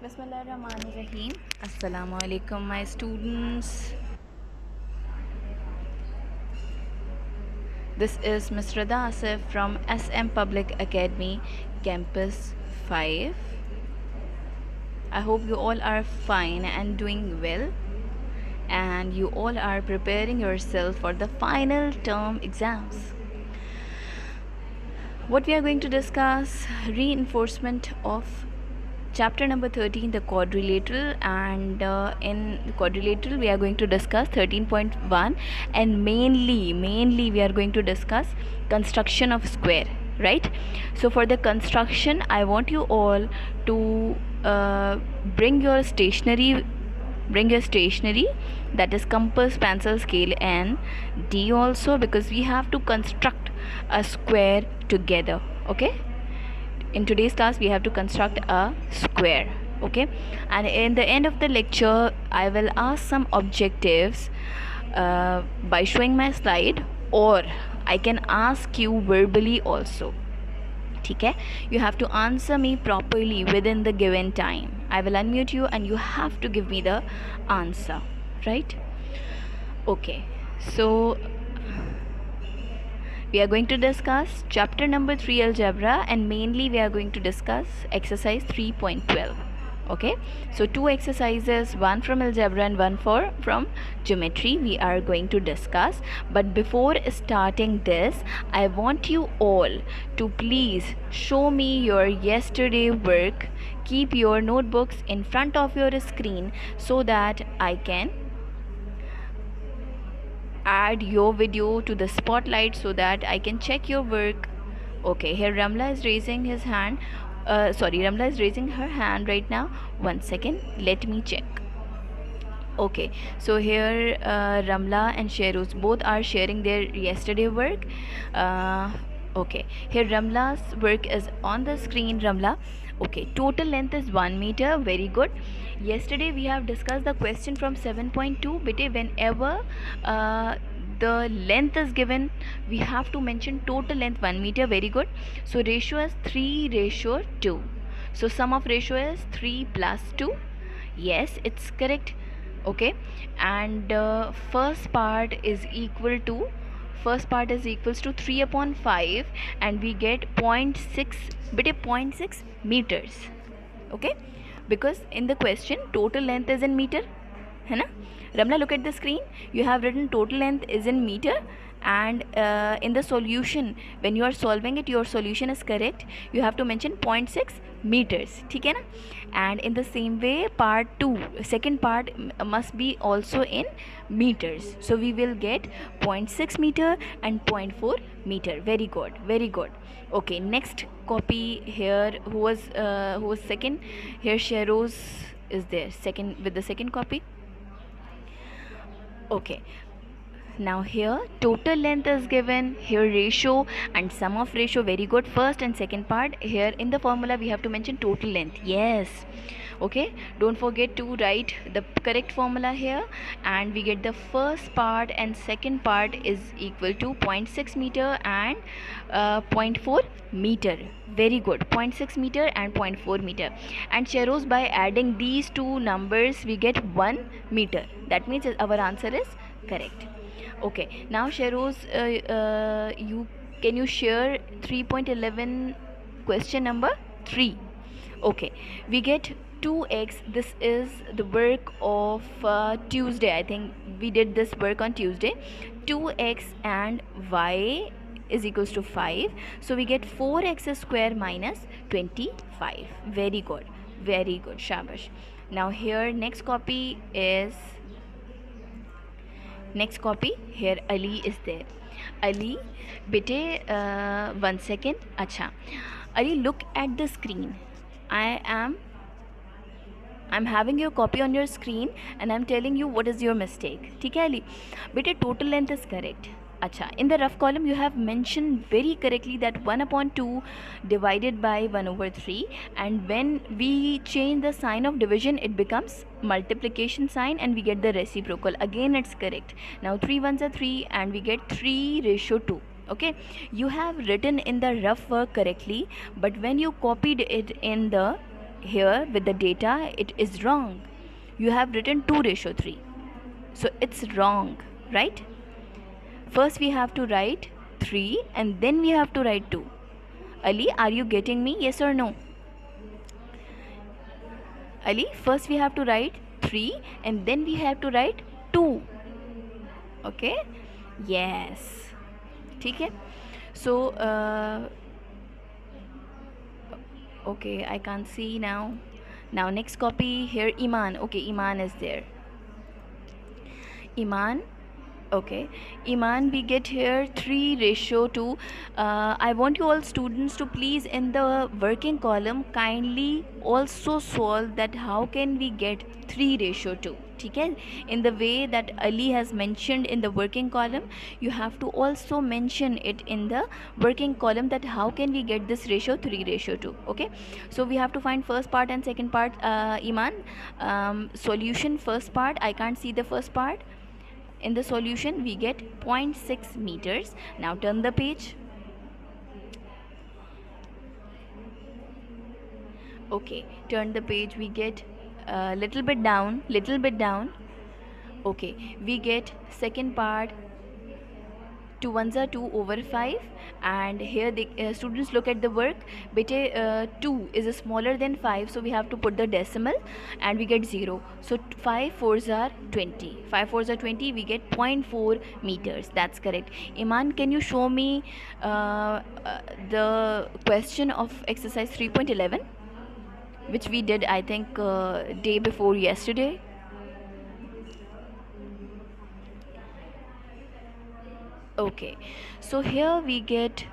Bismillahirrahmanirrahim. Assalamu alaikum, my students. This is Ms. Rada Asif from SM Public Academy, Campus 5. I hope you all are fine and doing well, and you all are preparing yourself for the final term exams. What we are going to discuss, reinforcement of chapter number 13, the quadrilateral, and in the quadrilateral we are going to discuss 13.1, and mainly we are going to discuss construction of square, right? So for the construction, I want you all to bring your stationery, that is compass, pencil, scale, and D also, because we have to construct a square together. Okay, in today's class we have to construct a square. Okay, and in the end of the lecture I will ask some objectives by showing my slide, or I can ask you verbally also. Okay, you have to answer me properly within the given time. I will unmute you and you have to give me the answer, right? Okay, so we are going to discuss chapter number 3, algebra, and mainly we are going to discuss exercise 3.12. Okay, so two exercises, one from algebra and one from geometry, we are going to discuss. But before starting this, I want you all to please show me your yesterday work. Keep your notebooks in front of your screen so that I can add your video to the spotlight so that I can check your work. Okay, here Ramla is raising his hand. Ramla is raising her hand right now. 1 second, let me check. Okay, so here Ramla and Sheroz both are sharing their yesterday work. Okay, here Ramla's work is on the screen. Ramla, okay, total length is 1 meter. Very good. Yesterday we have discussed the question from 7.2. Bete, whenever the length is given, we have to mention total length 1 meter. Very good. So ratio is 3:2. So sum of ratio is 3 plus 2. Yes, it's correct. Okay, and first part is equal to 3 upon 5, and we get 0.6 meters. Okay, because in the question total length is in meter, है ना? Ramla, look at the screen. You have written total length is in meter, and in the solution, when you are solving it, your solution is correct. You have to mention 0.6 meters. ठीक है ना? And in the same way, part 2, second part must be also in meters. So we will get 0.6 meter and 0.4 meter. Very good, very good. Okay, next copy here. Who was second? Here Sheroz is there, second, with the second copy. Okay, now here total length is given, here ratio and sum of ratio. Very good. First and second part, here in the formula we have to mention total length. Yes, okay, don't forget to write the correct formula here, and we get the first part and second part is equal to 0.6 meter and 0.4 meter. Very good, 0.6 meter and 0.4 meter. And Sheroz, by adding these two numbers we get 1 meter. That means our answer is correct. Okay, now Sheroz, can you share 3.11 question number 3? Okay, we get 2x. This is the work of Tuesday. I think we did this work on Tuesday. 2x and y is equals to 5. So we get 4x square minus 25. Very good, very good, shabash. Now here next copy is, next copy, here Ali is there. Ali, bete, 1 second. Acha, Ali, look at the screen. I'm having your copy on your screen and I'm telling you what is your mistake. ठीक है Ali? Bete, total length is correct. Acha, in the rough column you have mentioned very correctly that 1 upon 2 divided by 1 over 3, and when we change the sign of division it becomes multiplication sign and we get the reciprocal. Again it's correct. Now 3 ones are 3 and we get 3:2. Okay, you have written in the rough work correctly, but when you copied it in the here with the data it is wrong. You have written 2:3, so it's wrong, right? First we have to write 3 and then we have to write 2. Ali, are you getting me? Yes or no? Ali, first we have to write 3 and then we have to write 2. Okay? Yes. ठीक है? So okay, I can't see now. Now next copy here, Iman. Okay, Iman is there. Iman, okay, Iman, we get here 3:2. I want you all students to please in the working column kindly also solve that how can we get 3:2. Okay, in the way that Ali has mentioned in the working column, you have to also mention it in the working column that how can we get this ratio 3:2. Okay, so we have to find first part and second part. Iman, solution first part, I can't see the first part. In the solution we get 0.6 meters. Now turn the page. Okay, turn the page. We get a little bit down. Okay, we get second part, 2 ones are 2 over 5, and here the students look at the work. Bete 2 is smaller than 5, so we have to put the decimal and we get 0. So 5 fours are 20. 5 fours are 20. We get 0.4 meters. That's correct. Iman, can you show me the question of exercise 3.11, which we did I think day before yesterday? Okay, so here we get,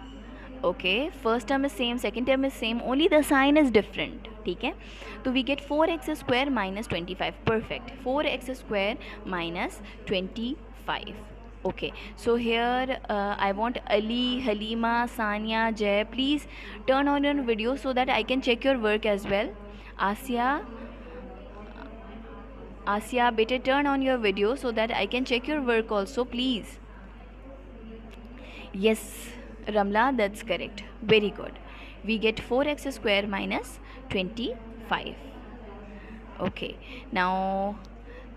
okay, first term is same, second term is same, only the sign is different. ठीक है, तो we get 4x square minus 25. Perfect. 4x square minus 25. Okay, so here I want Ali, Halima, Sania, Jay, please turn on your video so that I can check your work as well. Asia, better turn on your video so that I can check your work also, please. Yes, Ramla, that's correct. Very good. We get 4x square minus 25. Okay, now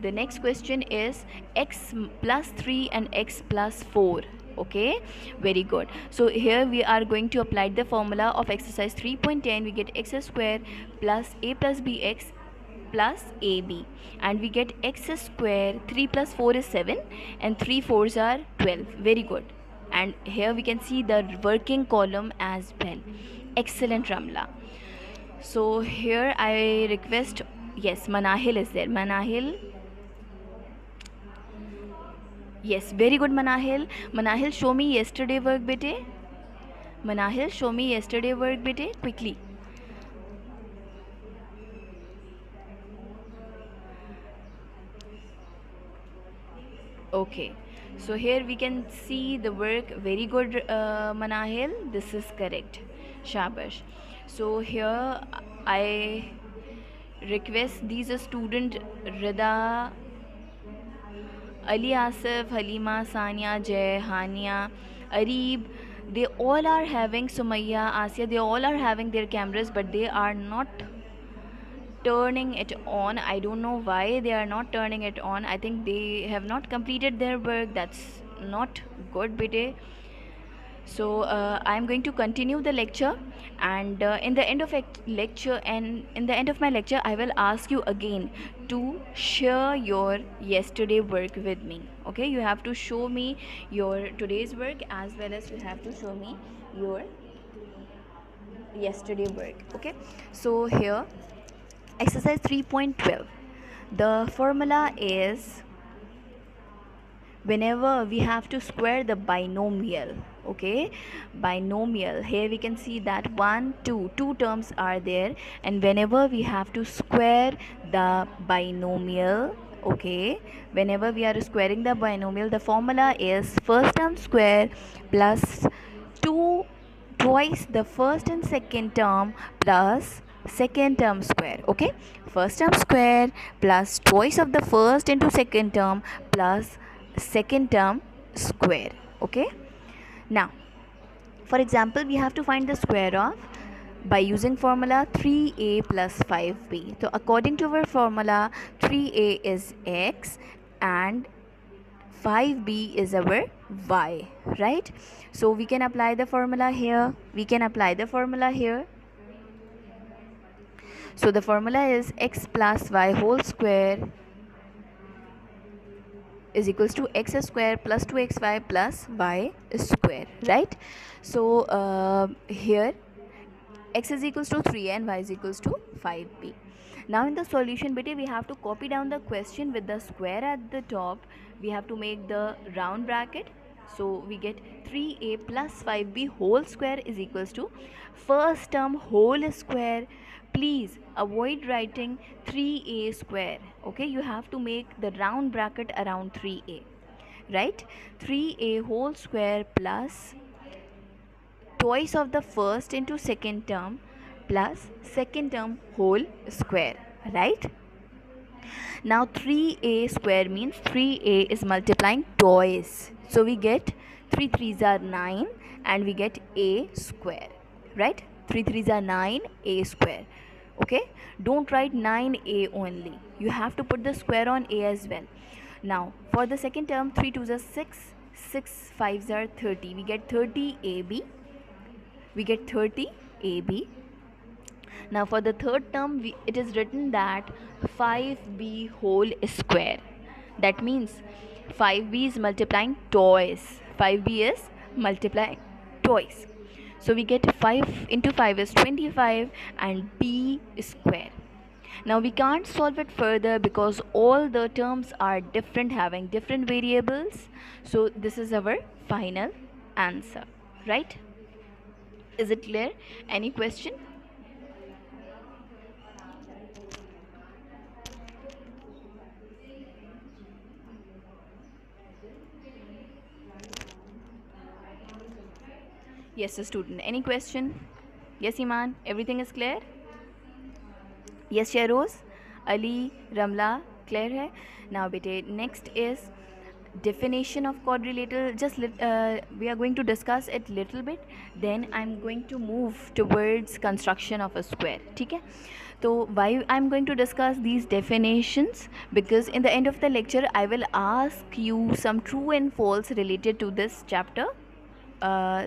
the next question is x plus 3 and x plus 4. Okay, very good. So here we are going to apply the formula of exercise 3.10. We get x square plus a plus bx plus ab, and we get x square, 3 plus 4 is 7 and 3 fours are 12. Very good. And here we can see the working column as well. Excellent, Ramla. So here I request, yes, Manahil is there. Manahil, yes, very good, Manahil. Manahil, show me yesterday work, bete. Manahil, show me yesterday work, bete, quickly. Okay, so here we can see the work. Very good, Manahil, this is correct. Shabash. So here I request these student Rida, Ali, Asif, Halima, Sania, Jay, Hania, Areeb, they all are having, Sumaya, Asya, they all are having their cameras, but they are not turning it on. I don't know why they are not turning it on. I think they have not completed their work. That's not good, bete. So I'm going to continue the lecture, and in the end of lecture and in the end of my lecture I will ask you again to share your yesterday work with me. Okay, you have to show me your today's work as well as you have to show me your yesterday work. Okay, so here exercise 3.12, the formula is whenever we have to square the binomial. Okay, binomial, here we can see that 1 2 terms are there, and whenever we have to square the binomial, okay, whenever we are squaring the binomial, the formula is first term square plus 2 twice the first and second term plus second term square. Okay, first term square plus twice of the first into second term plus second term square. Okay, now for example we have to find the square of by using formula 3a plus 5b. So according to our formula, 3a is x and 5b is our y, right? So we can apply the formula here. So the formula is x plus y whole square is equals to x square plus 2xy plus y square, right? So here x is equals to 3 and y is equals to 5b. Now in the solution beta, we have to copy down the question with the square at the top. We have to make the round bracket. So we get 3a plus 5b whole square is equals to first term whole square. Please avoid writing 3a square. Okay, you have to make the round bracket around 3a, right? 3a whole square plus twice of the first into second term plus second term whole square, right? Now 3a square means 3a is multiplying twice, so we get 3 3s are 9 and we get a square, right? 3 3s are 9 a square. Okay, don't write 9a only, you have to put the square on a as well. Now for the second term, 3 2s are 6, 6 5s are 30, we get 30 AB. Now for the third term, it is written that 5b whole square. That means 5b is multiplying twice. 5b is multiplying twice. So we get 5 into 5 is 25 and b square. Now we can't solve it further because all the terms are different, having different variables. So this is our final answer, right? Is it clear? Any question? Yes, student. Any question? Yes, Iman. Everything is clear? Yes, Shahroz, Ali, Ramla, clear hai? Now, bete, next is definition of quadrilateral. We are going to discuss it little bit. Then I'm going to move towards construction of a square. Okay? So why I'm going to discuss these definitions? Because in the end of the lecture, I will ask you some true and false related to this chapter.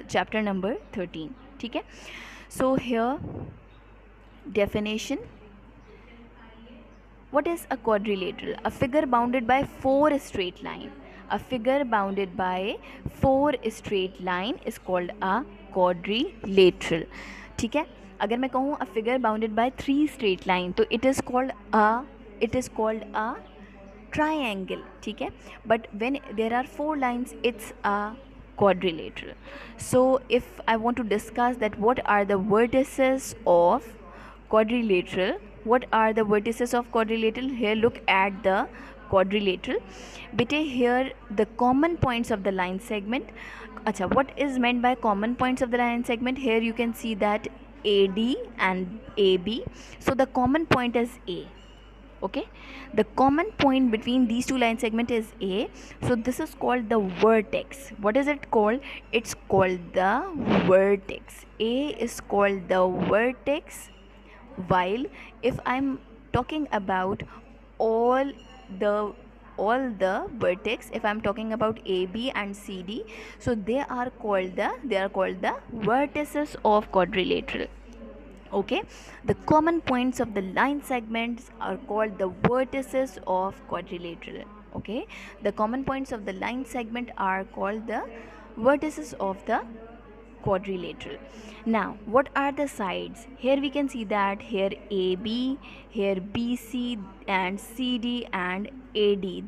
Chapter number 13. Okay? So here, definition. What is a quadrilateral? A figure bounded by 4 straight lines. A figure bounded by 4 straight line is called a quadrilateral. ठीक है? अगर मैं कहूँ a figure bounded by 3 straight line, तो it is called a triangle. ठीक है? But when there are 4 lines, it's a quadrilateral. So if I want to discuss that what are the vertices of quadrilateral, here look at the quadrilateral. Bete, here the common points of the line segment. Acha, what is meant by common points of the line segment? Here you can see that AD and AB. So the common point is A. Okay, the common point between these two line segment is A. So this is called the vertex. What is it called? It's called the vertex. A is called the vertex, while if I'm talking about all the vertex, if I'm talking about AB and CD, so they are called the vertices of quadrilateral. Okay, the common points of the line segments are called the vertices of quadrilateral. Okay, the common points of the line segment are called the vertices of the quadrilateral. Now what are the sides? Here we can see that here AB, here BC and CD and AD,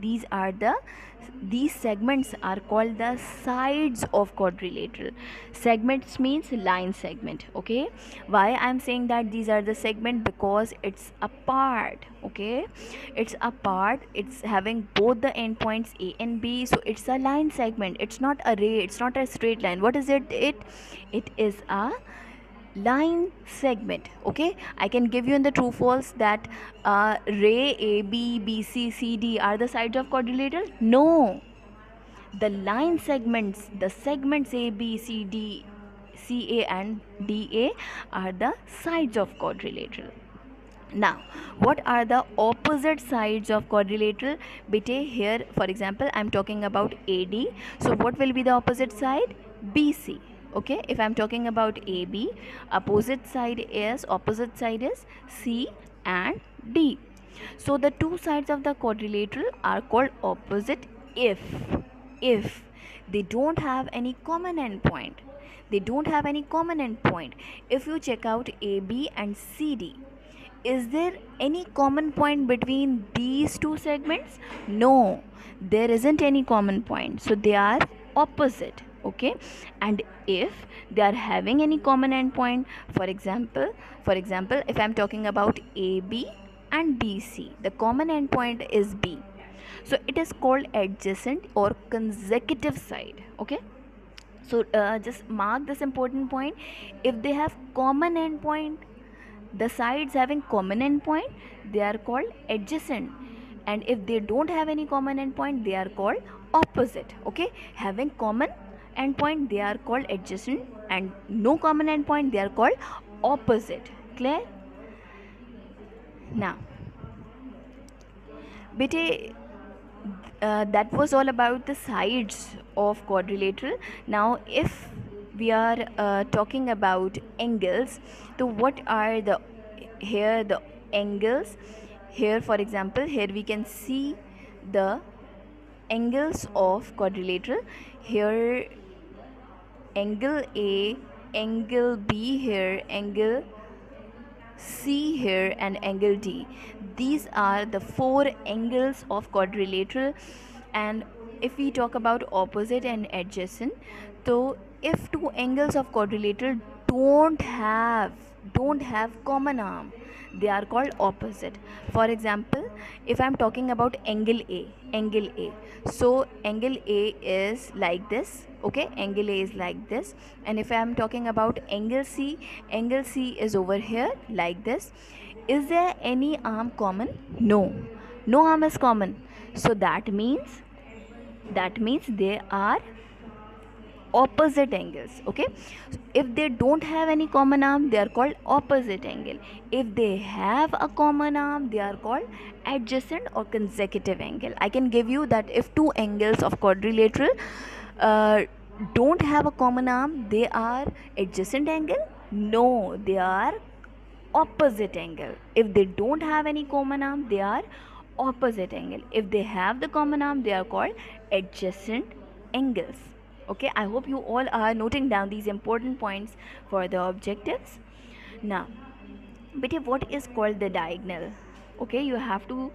these segments are called the sides of quadrilateral. Segments means line segment. Okay, why I'm saying that these are the segment? Because it's a part. Okay, it's a part, it's having both the endpoints A and B, so it's a line segment. It's not a ray, it's not a straight line. What is it? It is a line segment. Okay, I can give you in the true false that ray AB, BC, CD are the sides of quadrilateral. No, the line segments, the segments A, B, C, D, CA and DA are the sides of quadrilateral. Now, what are the opposite sides of quadrilateral? Bete, here for example I'm talking about AD, so what will be the opposite side? BC. Okay, if I'm talking about AB, opposite side is C and D. So the two sides of the quadrilateral are called opposite if they don't have any common endpoint. They don't have any common endpoint. If you check out AB and CD, is there any common point between these two segments? No, there isn't any common point, so they are opposite. Okay, and if they are having any common endpoint, for example if I'm talking about AB and BC, the common endpoint is B, so it is called adjacent or consecutive side. Okay, so just mark this important point. If they have common endpoint, the sides having common endpoint, they are called adjacent, and if they don't have any common endpoint, they are called opposite. Okay, having common endpoint, they are called adjacent, and no common endpoint, they are called opposite. Clear? Now bete, that was all about the sides of quadrilateral. Now if we are talking about angles, so what are the angles? Here for example, here we can see the angles of quadrilateral. Here angle A, angle B, here angle C here, and angle D. These are the four angles of quadrilateral. And if we talk about opposite and adjacent, so if two angles of quadrilateral don't have common arm, they are called opposite. For example, if I'm talking about angle A, so angle A is like this. Okay, angle A is like this. And if I'm talking about angle C is over here like this. Is there any arm common? No arm is common, so that means they are opposite angles. Okay, if they don't have any common arm, they are called opposite angle. If they have a common arm, they are called adjacent or consecutive angle. I can give you that if two angles of quadrilateral don't have a common arm, they are adjacent angle. No, they are opposite angle. If they don't have any common arm, they are opposite angle. If they have the common arm, they are called adjacent angles. Okay, I hope you all are noting down these important points for the objectives. Now but what is called the diagonal? Okay, you have to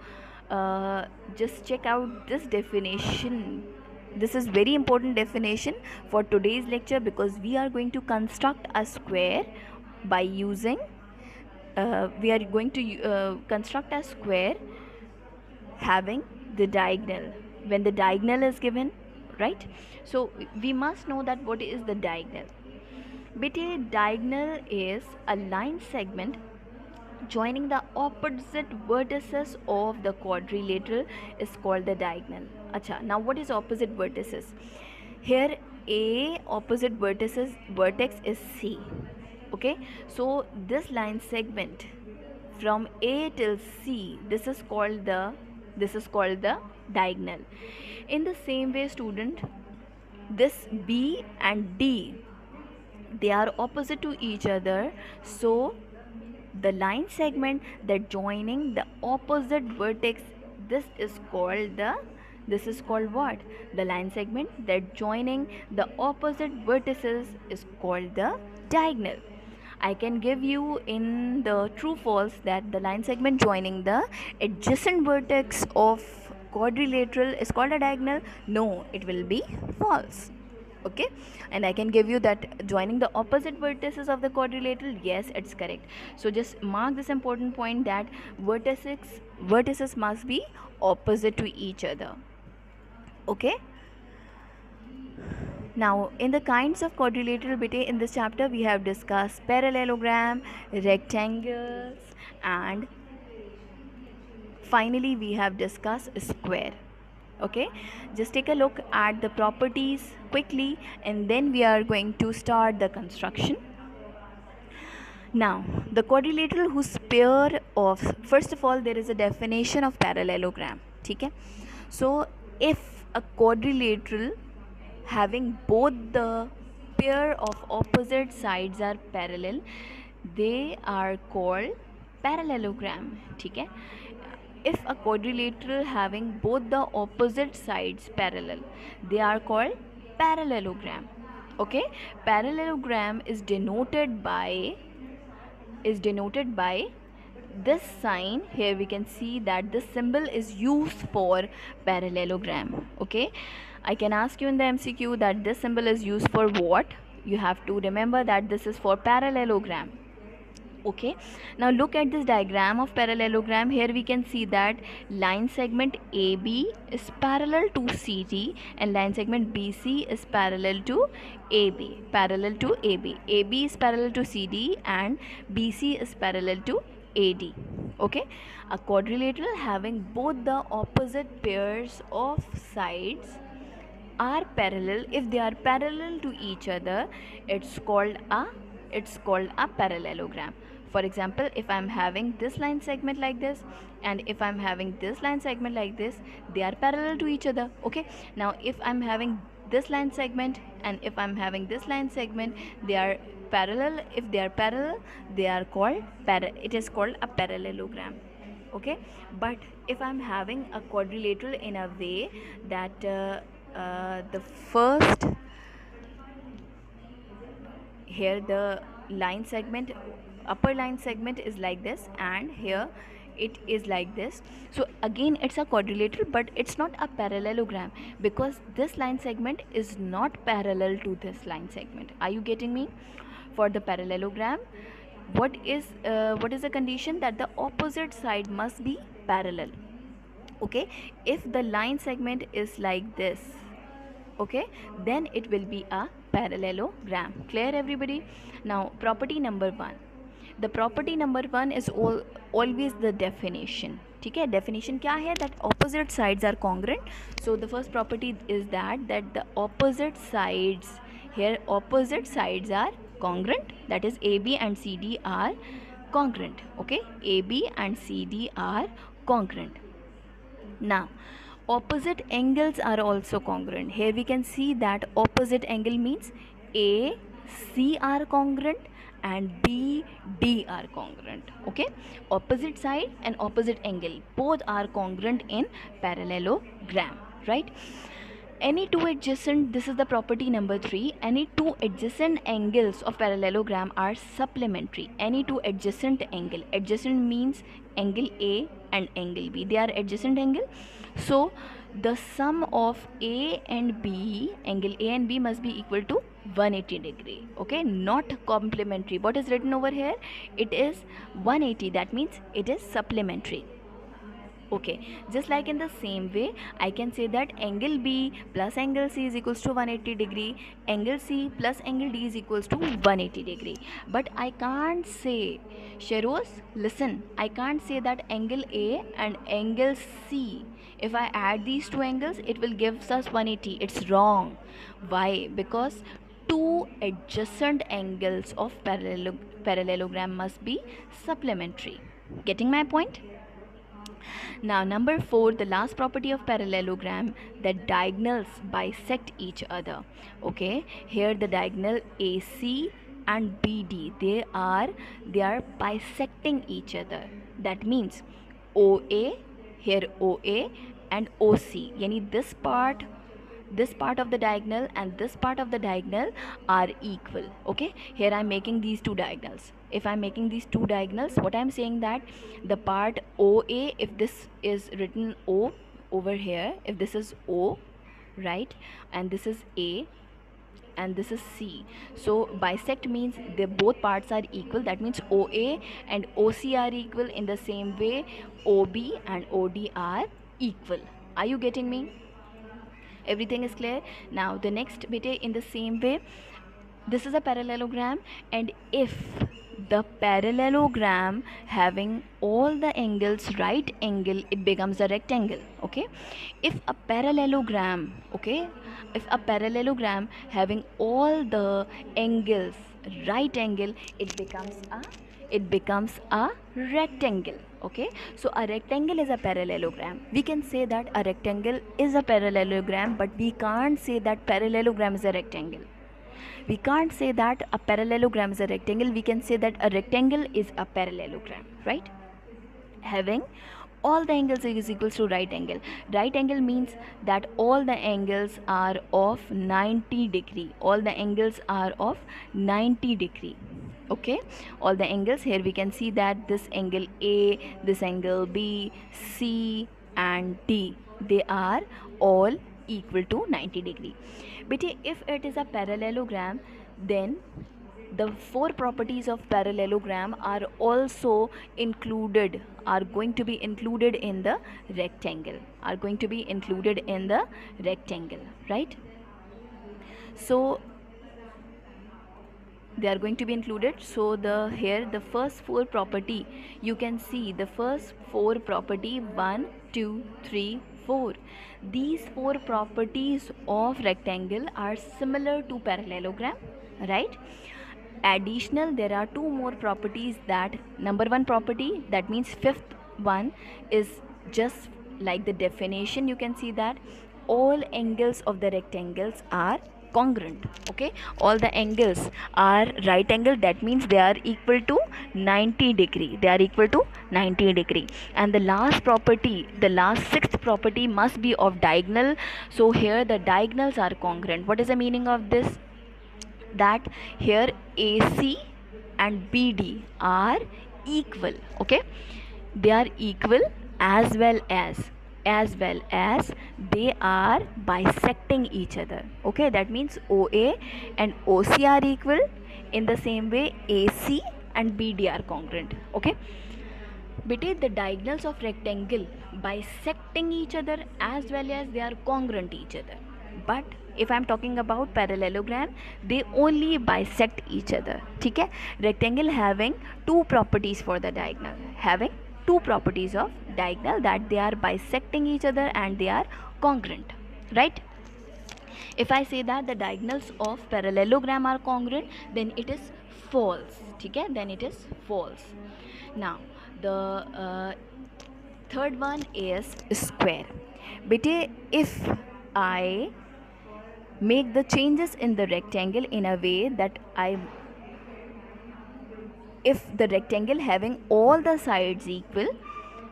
just check out this definition. This is very important definition for today's lecture, because we are going to construct a square by using construct a square having the diagonal when the diagonal is given, right? So we must know that what is the diagonal. But a diagonal is a line segment joining the opposite vertices of the quadrilateral is called the diagonal. Acha, now what is opposite vertices? Here A opposite vertex is C. Okay, so this line segment from A till C, this is called the diagonal. In the same way, student, this B and D, they are opposite to each other, so the line segment that joining the opposite vertex, this is called what? The line segment that joining the opposite vertices is called the diagonal. I can give you in the true false that the line segment joining the adjacent vertex of quadrilateral is called a diagonal. No, it will be false. Okay, and I can give you that joining the opposite vertices of the quadrilateral, yes, it's correct. So just mark this important point that vertices must be opposite to each other. Okay, now in the kinds of quadrilateral, in this chapter we have discussed parallelogram, rectangles, and finally we have discussed square. Okay, just take a look at the properties quickly, and then we are going to start the construction. Now, the quadrilateral whose pair of, first of all, there is a definition of parallelogram. Okay, so if a quadrilateral having both the pair of opposite sides are parallel, they are called parallelogram. Okay, if a quadrilateral having both the opposite sides parallel, they are called parallelogram. Okay, parallelogram is denoted by this sign. Here we can see that this symbol is used for parallelogram. Okay, I can ask you in the MCQ that this symbol is used for what. You have to remember that this is for parallelogram. Okay, now look at this diagram of parallelogram. Here we can see that line segment AB is parallel to CD and line segment BC is parallel to AB. AB is parallel to CD and BC is parallel to AD. Okay, a quadrilateral having both the opposite pairs of sides are parallel. If they are parallel to each other, it's called a parallelogram. For example, if I'm having this line segment like this and if I'm having this line segment like this, they are parallel to each other. Okay, now if I'm having this line segment and if I'm having this line segment, they are parallel. If they are parallel, they are called it is called a parallelogram. Okay, but if I'm having a quadrilateral in a way that the first, here the line segment, upper line segment is like this and here it is like this, so again it's a quadrilateral but it's not a parallelogram because this line segment is not parallel to this line segment. Are you getting me? For the parallelogram, what is the condition? That the opposite side must be parallel. Okay, if the line segment is like this, okay, then it will be a parallelogram. Clear everybody? Now property number 1. The property number 1 is always the definition. ठीक है, definition क्या है? That opposite sides are congruent. So the first property is that the opposite sides, here opposite sides are congruent, that is AB and CD are congruent. Okay, AB and CD are congruent. Now, opposite angles are also congruent. Here we can see that opposite angle means AC are congruent and BD are congruent. Okay, opposite side and opposite angle both are congruent in parallelogram, right? Any two adjacent, this is the property number 3, any two adjacent angles of parallelogram are supplementary. Any two adjacent angle, adjacent means angle A and angle B, they are adjacent angle, so the sum of A and B, angle A and B must be equal to 180 degree. Okay, not complementary. What is written over here? It is 180, that means it is supplementary. Okay, just like in the same way I can say that angle B plus angle C is equals to 180 degree, angle C plus angle D is equals to 180 degree, but I can't say, Sheroz, listen, I can't say that angle A and angle C, if I add these two angles it will give us 180. It's wrong. Why? Because two adjacent angles of parallelogram must be supplementary. Getting my point? Now number 4, the last property of parallelogram, that diagonals bisect each other. Okay, here the diagonal AC and BD, they are bisecting each other. That means OA, here OA and OC, yani this part of the diagonal and this part of the diagonal are equal. Okay, here I'm making these two diagonals. If I'm making these two diagonals, what I'm saying that the part OA, if this is written O over here, if this is O, right, and this is A and this is C, so bisect means the both parts are equal. That means OA and OC are equal. In the same way OB and OD are equal. Are you getting me? Everything is clear? Now the next bit, in the same way this is a parallelogram, and if the parallelogram having all the angles right angle, it becomes a rectangle. Okay, if a parallelogram, okay, if a parallelogram having all the angles right angle, it becomes a rectangle. Okay, so a rectangle is a parallelogram. We can say that a rectangle is a parallelogram, but we can't say that parallelogram is a rectangle. We can't say that a parallelogram is a rectangle. We can say that a rectangle is a parallelogram, right? Having all the angles is equals to right angle. Right angle means that all the angles are of 90 degree. All the angles are of 90 degree. Okay, all the angles, here we can see that this angle A, this angle B, C and D, they are all equal to 90 degree. But if it is a parallelogram, then the four properties of parallelogram are also included, are going to be included in the rectangle, right? So they are going to be included. So the here the first four property, you can see the first four property, 1 2 3 4, these four properties of rectangle are similar to parallelogram, right? Additional, there are two more properties. That number one property, that means fifth one, is just like the definition. You can see that all angles of the rectangles are congruent. Okay, all the angles are right angle, that means they are equal to 90 degree, and the last property, the last sixth property, must be of diagonal. So here the diagonals are congruent. What is the meaning of this? That here AC and BD are equal. Okay, they are equal, as well as they are bisecting each other. Okay, that means OA and OC are equal. In the same way, AC and BD are congruent. Okay, between the diagonals of rectangle bisecting each other, as well as they are congruent each other. But if I am talking about parallelogram, they only bisect each other. ठीक है, rectangle having two properties for the diagonal, having two properties of diagonal, that they are bisecting each other and they are congruent, right? If I say that the diagonals of parallelogram are congruent, then it is false. ठीक है, then it is false. Now the third one is square. Bete, if I make the changes in the rectangle in a way that if the rectangle having all the sides equal,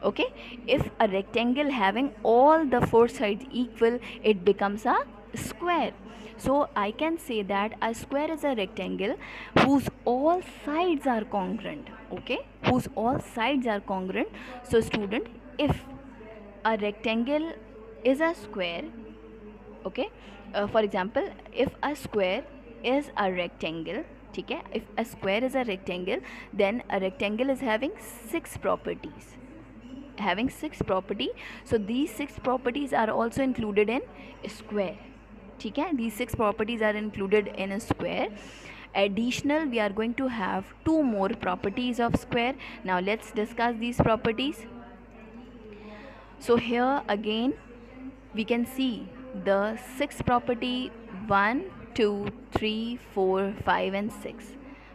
okay, if a rectangle having all the four sides equal, it becomes a square. So I can say that a square is a rectangle whose all sides are congruent. Okay, whose all sides are congruent. So student, if a rectangle is a square, okay, for example, if a square is a rectangle, ठीक है, if a square is a rectangle, then a rectangle is having six properties, so these six properties are also included in square. ठीक है, these six properties are included in a square. Additional, we are going to have two more properties of square. Now let's discuss these properties. So here again we can see the sixth property, 1 2 3 4 5 and 6.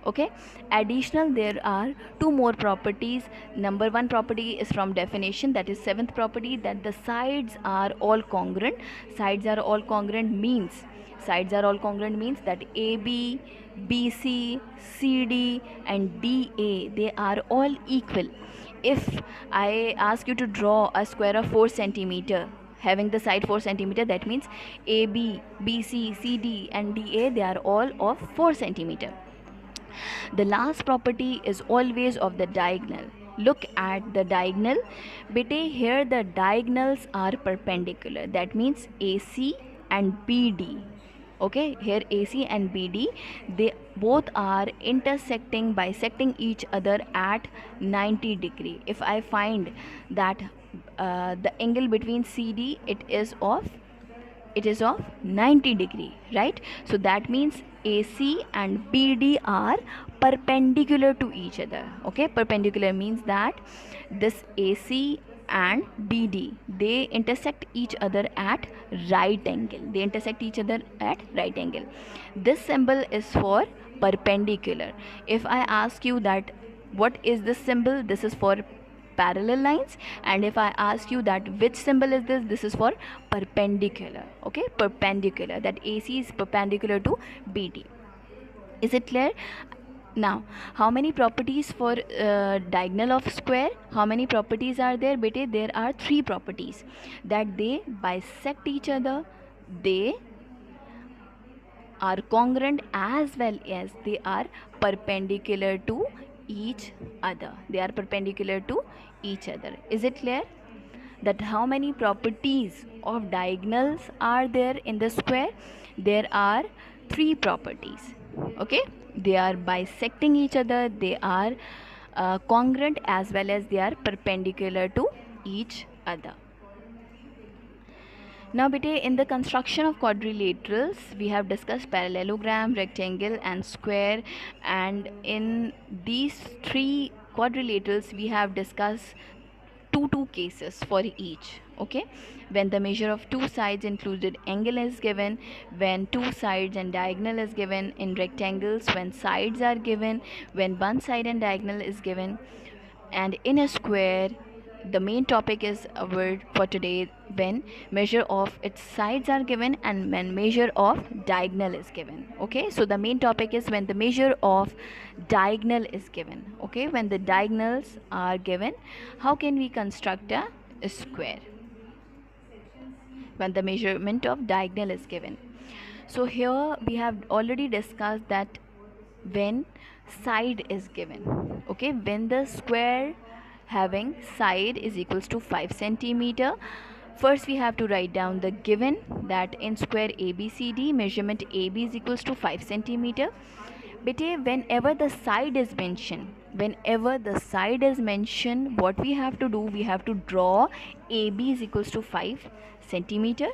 Okay, additional, there are two more properties. Number one property is from definition, that is seventh property, that the sides are all congruent. Sides are all congruent means that AB, BC, CD and DA, they are all equal. If I ask you to draw a square of 4 centimeter having the side 4 centimeter, that means AB, BC, CD and DA, they are all of 4 centimeter. The last property is always of the diagonal. Look at the diagonal. Bete, here the diagonals are perpendicular, that means AC and BD. Okay, here AC and BD, they both are intersecting, bisecting each other at 90 degree. If I find that the angle between CD, it is of it is of 90 degree, right? So that means AC and BD are perpendicular to each other. Okay, perpendicular means that this AC and BD, they intersect each other at right angle. They intersect each other at right angle. This symbol is for perpendicular. If I ask you that what is this symbol, this is for parallel lines. And if I ask you that which symbol is this, this is for perpendicular. Okay, perpendicular, that AC is perpendicular to BD. Is it clear? Now, how many properties for diagonal of square? How many properties are there, bete? There are 3 properties, that they bisect each other, they are congruent, as well as they are perpendicular to each other. They are perpendicular to each other. Is it clear? That how many properties of diagonals are there in the square? There are 3 properties. Okay, they are bisecting each other, they are congruent, as well as they are perpendicular to each other. Now bete, in the construction of quadrilaterals, we have discussed parallelogram, rectangle and square, and in these 3 quadrilaterals we have discussed two cases for each. Okay, when the measure of 2 sides included angle is given, when 2 sides and diagonal is given. In rectangles, when sides are given, when one side and diagonal is given. And in a square, the main topic is our for today, when measure of its sides are given and when measure of diagonal is given. Okay, so the main topic is when the measure of diagonal is given. Okay, when the diagonals are given, how can we construct a square when the measurement of diagonal is given? So here we have already discussed that when side is given. Okay, when the square having side is equals to 5 centimeter, first we have to write down the given, that in square ABCD, measurement AB is equals to 5 centimeter. Bete, whenever the side is mentioned, what we have to do, we have to draw AB is equals to 5 centimeter.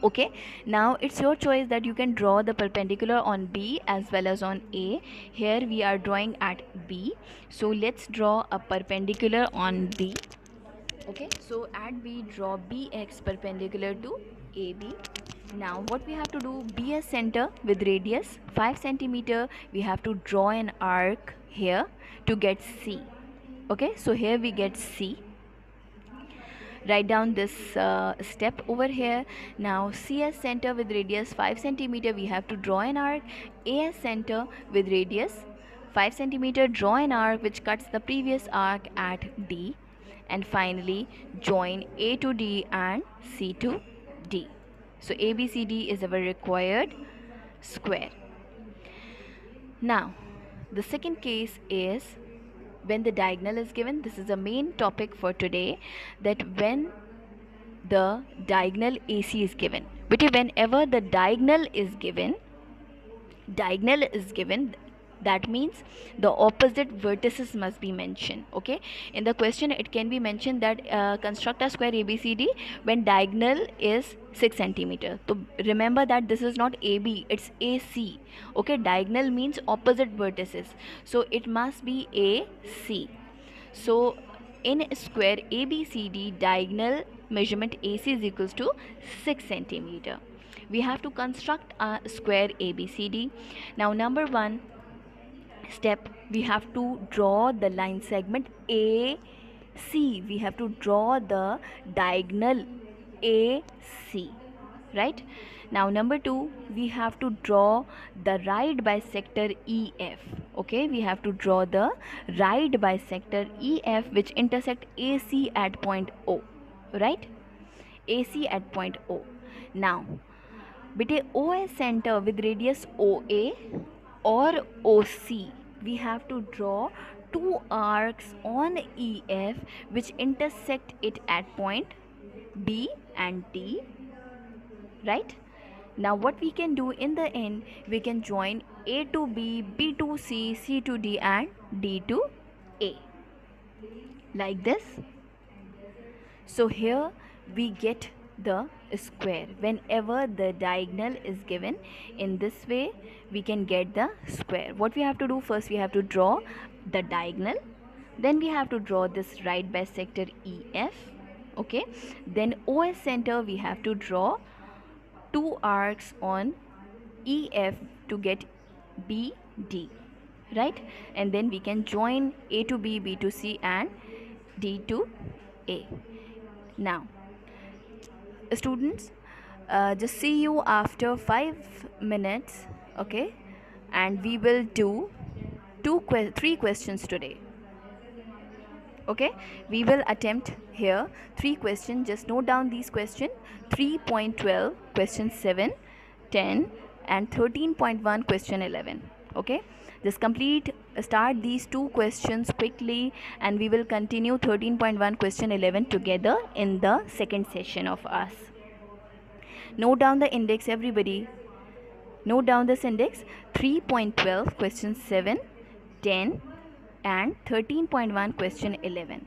Okay, now it's your choice that you can draw the perpendicular on B as well as on A. Here we are drawing at B, so let's draw a perpendicular on B. Okay, so at B, draw BX perpendicular to AB. Now what we have to do, be a center with radius 5 centimeter, we have to draw an arc here to get C. Okay, so here we get C. Write down this step over here. Now CS center with radius 5 centimeter, we have to draw an arc. AS center with radius 5 centimeter, draw an arc which cuts the previous arc at D. And finally join A to D and C to D. So ABCD is our required square. Now the second case is when the diagonal is given. This is the main topic for today, that when the diagonal AC is given. But whenever the diagonal is given, that means the opposite vertices must be mentioned. Okay, in the question it can be mentioned that construct a square ABCD when diagonal is 6 centimeter. So remember that this is not AB, it's AC. Okay, diagonal means opposite vertices, so it must be AC. So in square ABCD, diagonal measurement AC is equals to 6 centimeter. We have to construct a square ABCD. Now number 1 step, we have to draw the line segment AC. We have to draw the diagonal AC, right? Now number 2, we have to draw the right bisector EF. Okay, we have to draw the right bisector EF which intersect AC at point O, right? AC at point O. Now bete, OS center with radius OA or OC, we have to draw 2 arcs on EF which intersect it at point B and T, right? Now what we can do in the end, we can join A to B, B to C, C to D and D to A, like this. So here we get the square. Whenever the diagonal is given in this way, we can get the square. What we have to do first, we have to draw the diagonal, then we have to draw this right bisector EF. Okay, then OS center we have to draw two arcs on EF to get BD, right? And then we can join A to B, B to C, and D to A. Now students, just see you after 5 minutes. Okay, and we will do three questions today. Okay, we will attempt here 3 questions. Just note down these questions: 3.12 question 7, 10, and 13.1 question 11. Okay, just start these 2 questions quickly, and we will continue 13.1 question 11 together in the second session of us. Note down the index, everybody. Note down this index: 3.12 question 7, 10, and 13.1 question 11.